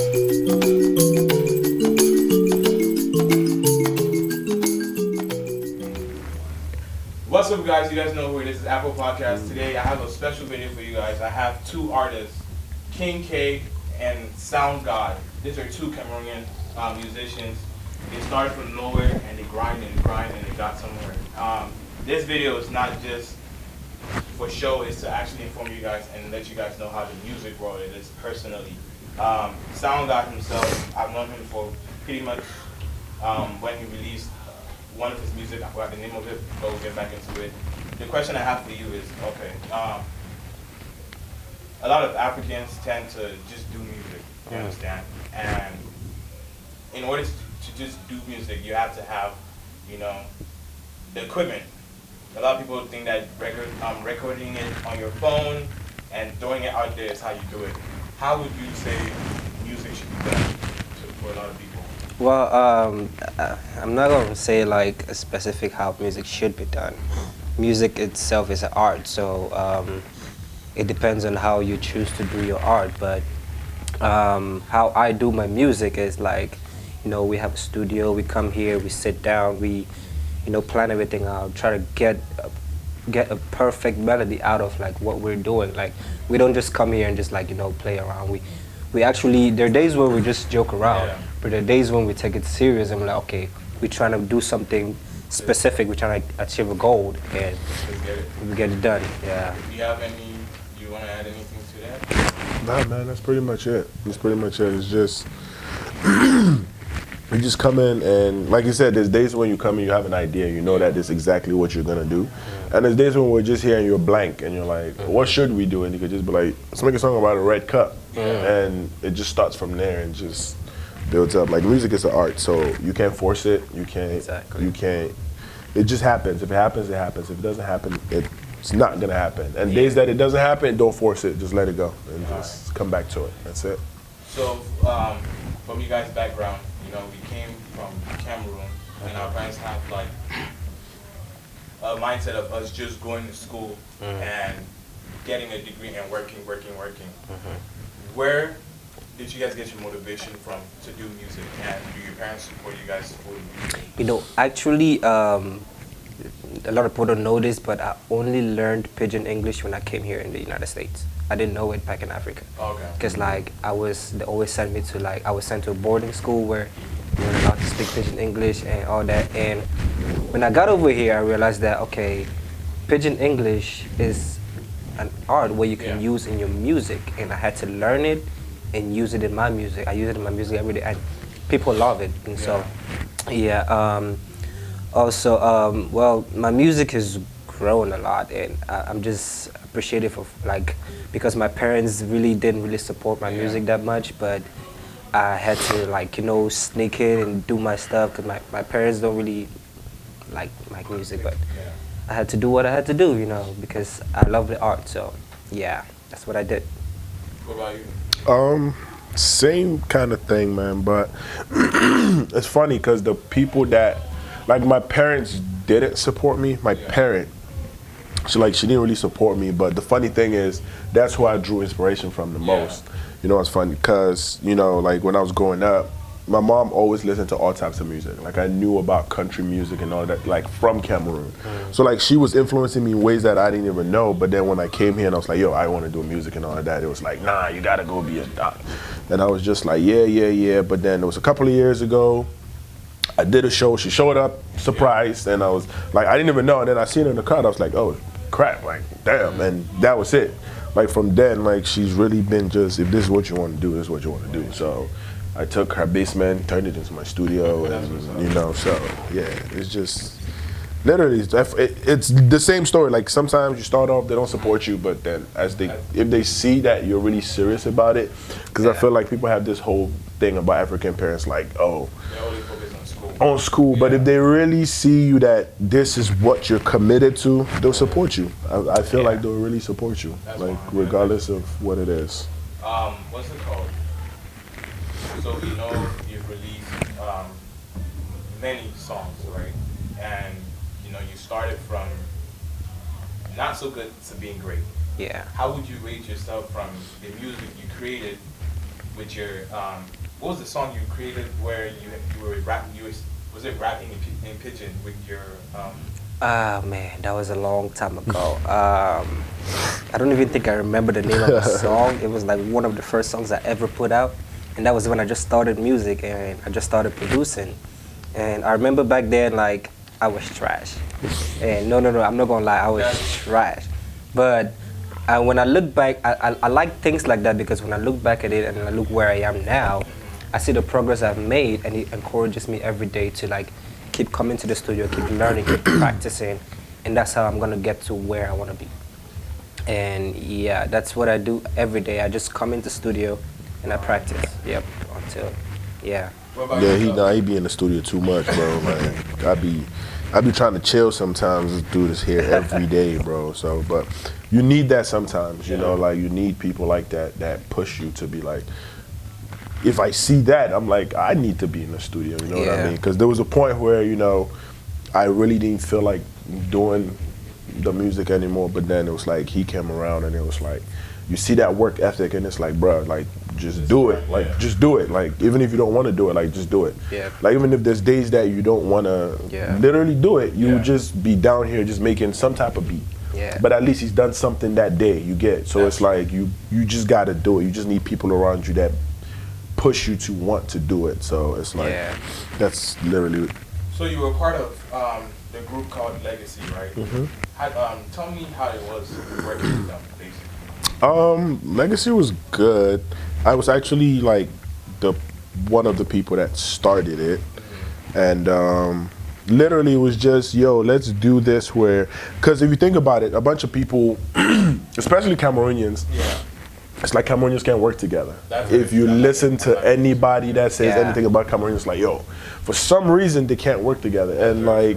What's up, guys? You guys know who it is. This is Apple Podcast. Today, I have a special video for you guys. I have two artists, Kingk and Soundgahd. These are two Cameroonian musicians. They started from nowhere and they grind and they got somewhere. This video is not just for show, it's to actually inform you guys and let you guys know how the music world is personally. Soundgahd himself, I've known him for pretty much when he released one of his music. I forgot the name of it, but we'll get back into it. The question I have for you is, okay, a lot of Africans tend to just do music, you understand? And in order to just do music, you have to have, you know, the equipment. A lot of people think that recording it on your phone and throwing it out there is how you do it. How would you say music should be done for a lot of people? Well, I'm not going to say like a specific how music should be done. Music itself is an art, so it depends on how you choose to do your art. But how I do my music is like, you know, we have a studio, we come here, we sit down, we, you know, plan everything out, try to get a perfect melody out of like what we're doing. Like, we don't just come here and just like, you know, play around. We actually, there are days where we just joke around, but there are days when we take it serious and we're like, okay, we're trying to do something specific, we're trying to achieve a goal, and we get it done. Yeah. Do you have you want to add anything to that? Nah, man, that's pretty much it. That's pretty much it. It's just, you just come in and, like you said, there's days when you come in, you have an idea, you know that this is exactly what you're going to do. And there's days when we're just here and you're blank and you're like, what should we do? And you could just be like, let's make a song about a red cup. And it just starts from there and just builds up. Like, music is an art, so you can't force it. You can't, it just happens. If it happens, it happens. If it doesn't happen, it's not going to happen. And days that it doesn't happen, don't force it. Just let it go and just come back to it. That's it. So, from you guys' background, you know, we came from Cameroon, and our parents have like a mindset of us just going to school and getting a degree and working. Where did you guys get your motivation from to do music, and do your parents support you guys supporting music? You know, actually, a lot of people don't know this, but I only learned Pidgin English when I came here in the United States. I didn't know it back in Africa. Okay. Because like they always sent me to like, I was sent to a boarding school where you weren't allowed to speak Pidgin English and all that. And when I got over here, I realized that, okay, Pidgin English is an art where you can use in your music, and I had to learn it and use it in my music. I use it in my music every day, and people love it. And so, also, well, my music has grown a lot, and I'm just appreciative of like, because my parents didn't really support my music that much, but I had to like, you know, sneak in and do my stuff, because my parents don't really like my music, but I had to do what I had to do, you know, because I love the art. So yeah, that's what I did. What about you? Same kind of thing, man, but it's funny because the people that, like, my parents didn't support me. My parent, she didn't really support me, but the funny thing is, that's who I drew inspiration from the most. You know, it's funny because, you know, like when I was growing up, my mom always listened to all types of music. Like, I knew about country music and all that, like, from Cameroon. So, like, she was influencing me in ways that I didn't even know. But then when I came here and I was like, yo, I want to do music and all of that, it was like, nah, you got to go be a doc. And I was just like, yeah. But then it was a couple of years ago, I did a show. She showed up, surprised, and I was like, I didn't even know. And then I seen her in the crowd. I was like, oh, crap, like, damn. And that was it. Like, from then, like, she's really been just, if this is what you want to do, this is what you want to do. So I took her basement, turned it into my studio, and, you know, so, yeah, it's just, literally, it's the same story. Like, sometimes you start off, they don't support you, but then if they see that you're really serious about it, because I feel like people have this whole thing about African parents, like, oh, they're only focused on school. But if they really see you that this is what you're committed to, they'll support you. I feel like they'll really support you, like, regardless of what it is. What's it called? So we know you've released many songs, right? And you know, you started from not so good to being great. Yeah. How would you rate yourself from the music you created with your what was the song you created where you were rapping? Was it rapping in pigeon with your Ah man, that was a long time ago. I don't even think I remember the name of the song. It was like one of the first songs I ever put out, and that was when I just started music and I just started producing. And I remember back then, like, I was trash. And no, I'm not gonna lie, I was trash. But when I look back, I like things like that because when I look back at it and I look where I am now, I see the progress I've made, and it encourages me every day to like keep coming to the studio, keep learning, keep practicing, and that's how I'm gonna get to where I wanna be. And yeah, that's what I do every day. I just come into the studio and I practice. Yep, until yeah. Yeah, he be in the studio too much, bro. Like I be trying to chill sometimes. Just do this here every day, bro. So, but you need that sometimes, you know, like you need people like that push you to be like. If I see that, I'm like, I need to be in the studio, you know what I mean? Because there was a point where, you know, I really didn't feel like doing the music anymore, but then it was like, he came around and it was like, you see that work ethic and it's like, bro, like, just do it. Like, just do it. Like, even if you don't want to do it, like, just do it. Yeah. Like, even if there's days that you don't want to literally do it, you just be down here just making some type of beat. Yeah. But at least he's done something that day, you get. So it's like, you just got to do it. You just need people around you that push you to want to do it. So it's like, that's literally. So you were part of the group called Legacy, right? Mm-hmm. Tell me how it was working with them, basically. Legacy was good. I was actually like one of the people that started it, and literally it was just, yo, let's do this where, because if you think about it, a bunch of people, especially Cameroonians. It's like Cameroonians can't work together. If you listen to anybody that says anything about Cameroonians, it's like, yo, for some reason they can't work together. And like,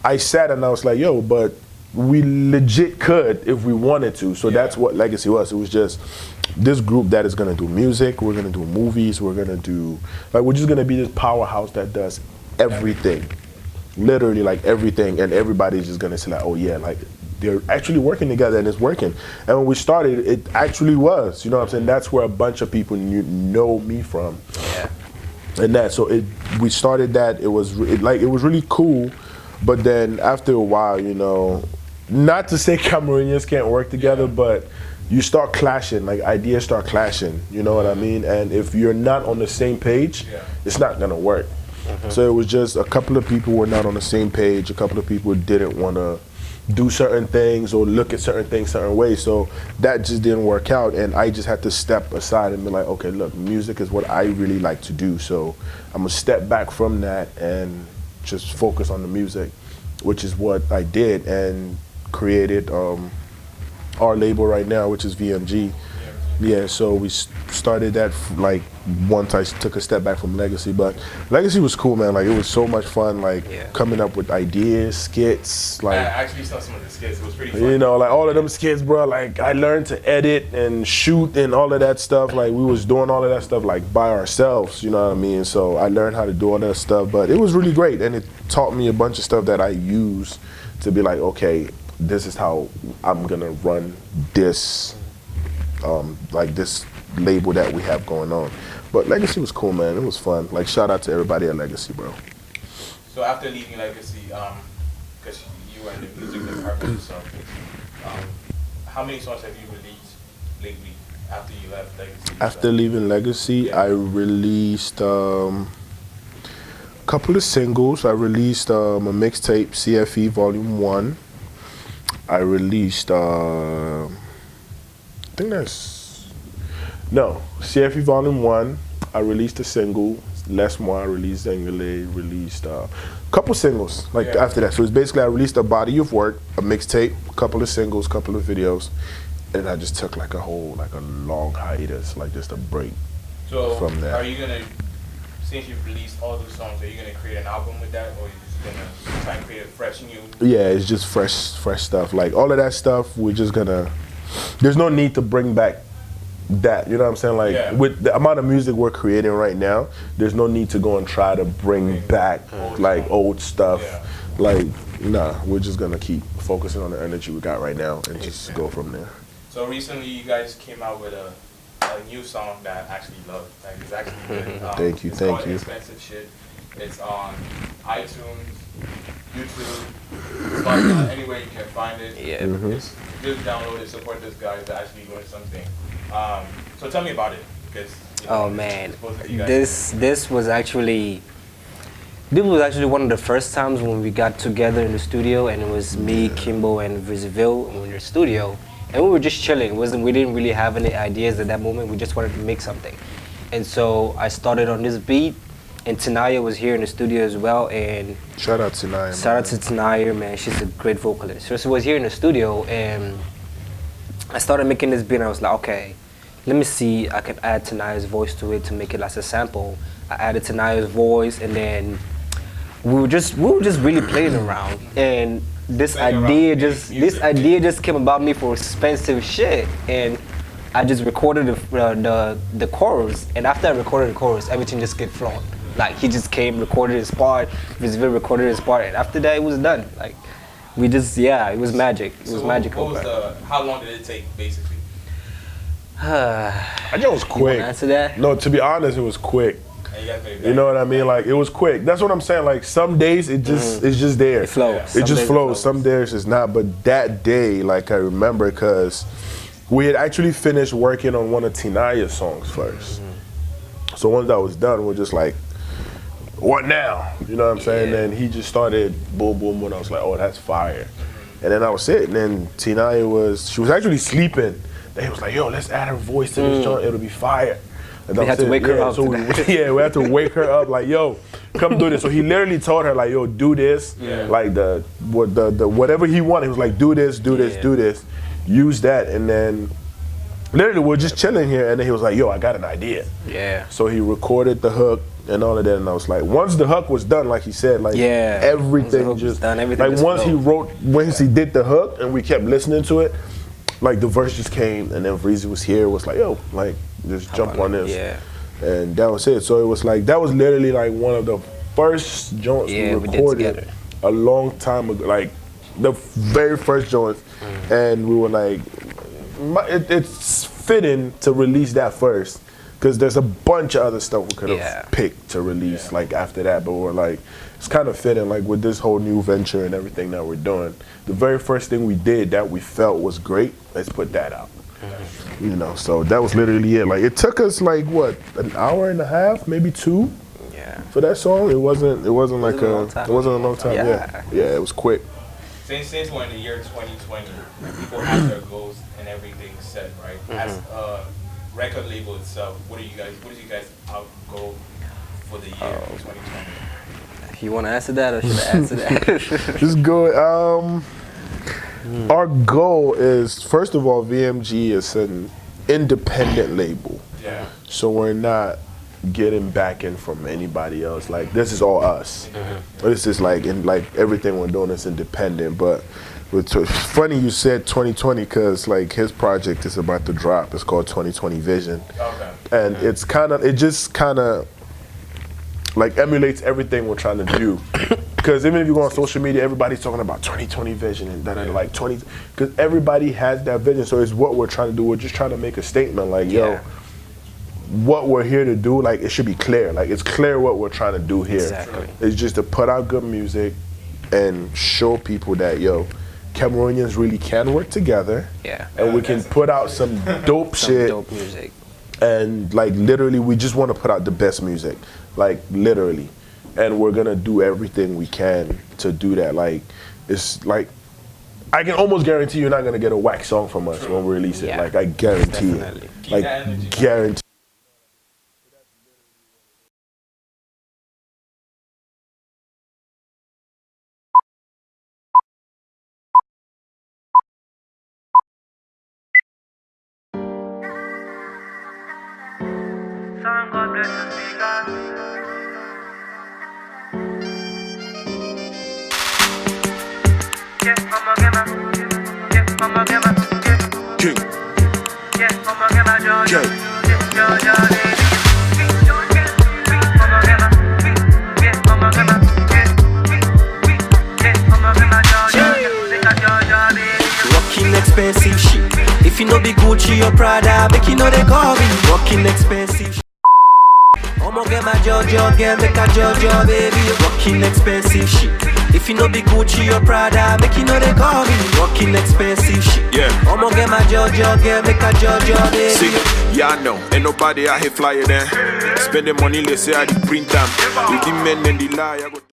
I sat and I was like, yo, but we legit could if we wanted to. So that's what Legacy was. It was just this group that is gonna do music, we're gonna do movies, we're gonna do, like, we're just gonna be this powerhouse that does everything. Literally like everything, and everybody's just gonna say like, oh yeah, like, they're actually working together and it's working. And when we started, it actually was, you know what I'm saying? That's where a bunch of people know me from. Yeah. And that, so we started that, it was really cool, but then after a while, you know, not to say Cameroonians can't work together, but you start clashing, like ideas start clashing, you know what I mean? And if you're not on the same page, it's not gonna work. So it was just a couple of people were not on the same page, a couple of people didn't wanna do certain things or look at certain things certain ways, so that just didn't work out, and I just had to step aside and be like, okay, look, music is what I really like to do, so I'm gonna step back from that and just focus on the music, which is what I did, and created our label right now, which is VMG. Yeah, so we started that like once I took a step back from Legacy, but Legacy was cool, man. Like, it was so much fun, like coming up with ideas, skits. Like, I actually saw some of the skits. It was pretty fun. You know, like all of them skits, bro. Like, I learned to edit and shoot and all of that stuff. Like, we was doing all of that stuff like by ourselves. You know what I mean? So I learned how to do all that stuff, but it was really great, and it taught me a bunch of stuff that I use to be like, okay, this is how I'm gonna run this. Like this label that we have going on. But Legacy was cool, man. It was fun. Like, shout out to everybody at Legacy, bro. So after leaving Legacy, because you were in the music department, so how many songs have you released lately after you left Legacy? After leaving Legacy, I released a couple of singles. I released a mixtape, CFE Volume 1. I released I think CFE Volume 1, I released a single, Les Moi, I released Zengale, released a couple singles, like after that. So it's basically I released a body of work, a mixtape, a couple of singles, couple of videos, and I just took like a long hiatus, like just a break from that. Are you gonna, since you've released all those songs, are you gonna create an album with that, or are you just gonna try and create it fresh new? Yeah, it's just fresh stuff. Like all of that stuff, we're just gonna, there's no need to bring back that, you know what I'm saying? Like with the amount of music we're creating right now, there's no need to go and try to bring back old stuff. Like, nah, we're just gonna keep focusing on the energy we got right now and just go from there. So recently you guys came out with a a new song that I actually love. Like, it's actually good. Thank you, it's thank called you. Expensive Shit. It's on iTunes, YouTube, Spotify, anywhere you can find it. Yeah. Just download it, support this guy that's actually doing something. So tell me about it, because Oh man, this was actually one of the first times when we got together in the studio, and it was me, Kimbo, and Viziville in the studio, and we were just chilling. We didn't really have any ideas at that moment. We just wanted to make something, and so I started on this beat, and Tanaya was here in the studio as well. And shout out to Tanaya. Shout out to Tanaya, man. She's a great vocalist. So she was here in the studio, and I started making this beat, and I was like, okay, let me see, I can add Tanaya's voice to it to make it as a sample. I added Tanaya's voice, and then we were just really playing around, and this idea just came about me for expensive shit, and I just recorded the chorus, and after I recorded the chorus, everything just get flowing. Like, he just came, recorded his part, Viziville recorded his part, and after that it was done. Like, we just, yeah, it was magic. It was magical. How long did it take, basically? I think it was quick. Answer that? No, to be honest, it was quick. You know what I mean? Like, it was quick. That's what I'm saying. Like, some days it just it's just there. It flows. It just flows. Some days it's not. But that day, like, I remember, because we had actually finished working on one of Tinaya's songs first. So once that was done, we're just like, what now? You know what I'm saying? And he just started boom, boom, and I was like, oh, that's fire. And then I was sitting, and Tinaya was actually sleeping. And he was like, yo, let's add her voice to this joint. It'll be fire. And we had to wake her up. So we had to wake her up. Like, yo, come do this. So he literally told her, like, yo, do this. Like the whatever he wanted. He was like, do this, do this, do this. Use that. And then literally we're just chilling here. And then he was like, yo, I got an idea. Yeah. So he recorded the hook and all of that. And I was like, once the hook was done, like he said, like everything just done. Everything like once he did the hook and we kept listening to it, like the verse just came, and then Vreezy was here, was like, yo, like, just jump on this. And that was it. So it was like, that was literally like one of the first joints we recorded a long time ago, like the very first joints. And we were like, it's fitting to release that first, because there's a bunch of other stuff we could have picked to release like after that, but we're like, it's kind of fitting, like with this whole new venture and everything that we're doing. The very first thing we did that we felt was great, let's put that out. You know, so that was literally it. Like, it took us like what, an hour and a half, maybe 2, for that song. It wasn't a long time. Yeah, it was quick. Since we're in the year 2020, people have their goals and everything set, right? As a record label itself, what did you guys outgo for the year 2020? You want to answer that, or should I answer that? Just go. Our goal is, first of all, VMG is an independent label. So we're not getting backing from anybody else. Like, this is all us. This is like, everything we're doing is independent. But it's funny you said 2020, because like his project is about to drop. It's called 2020 Vision. And it just kind of like emulates everything we're trying to do. Because even if you go on social media, everybody's talking about 2020 vision and like 20, because everybody has that vision. So it's what we're trying to do. We're just trying to make a statement, like, yo, what we're here to do, like, it should be clear. Like, it's clear what we're trying to do here. Exactly. It's just to put out good music and show people that, yo, Cameroonians really can work together. And we can put out some dope shit. Dope music. And like, literally, we just want to put out the best music. Like, literally. And we're gonna do everything we can to do that. Like, it's like, I can almost guarantee you're not gonna get a whack song from us when we release it. Like, I guarantee it. Like, guarantee. Soundgahd bless me, God. Kingk. Rocking expensive shit. If you know be Gucci, Gucci or Prada, make you know they call me rocking expensive shit. I'ma get my Jojo, get make a Jojo, baby. Rocking expensive shit. If you know be Gucci or Prada, make you know they call me rocking expensive shit. Yeah. I'ma get my Jojo, get make a Jojo, baby. See, yeah, I know, ain't nobody out here flyer then. Spending money, let's say I print them. You give men and the lie, I go.